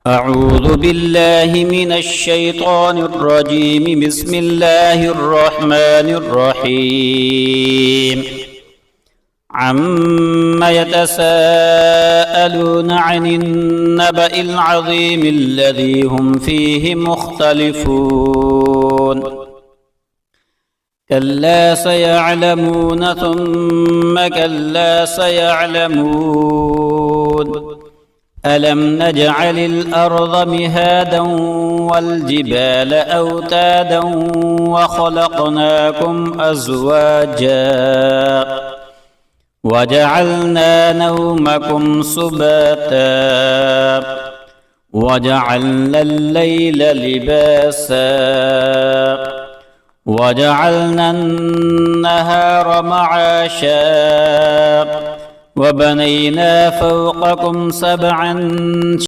أعوذ بالله من الشيطان الرجيم. بسم الله الرحمن الرحيم. عما يتساءلون عن النبأ العظيم الذي هم فيه مختلفون. كلا سيعلمون ثم كلا سيعلمون. ألم نجعل الأرض مهادا والجبال أوتادا وخلقناكم أزواجا وجعلنا نومكم سباتا وجعلنا الليل لباسا وجعلنا النهار معاشا وبنينا فوقكم سبعا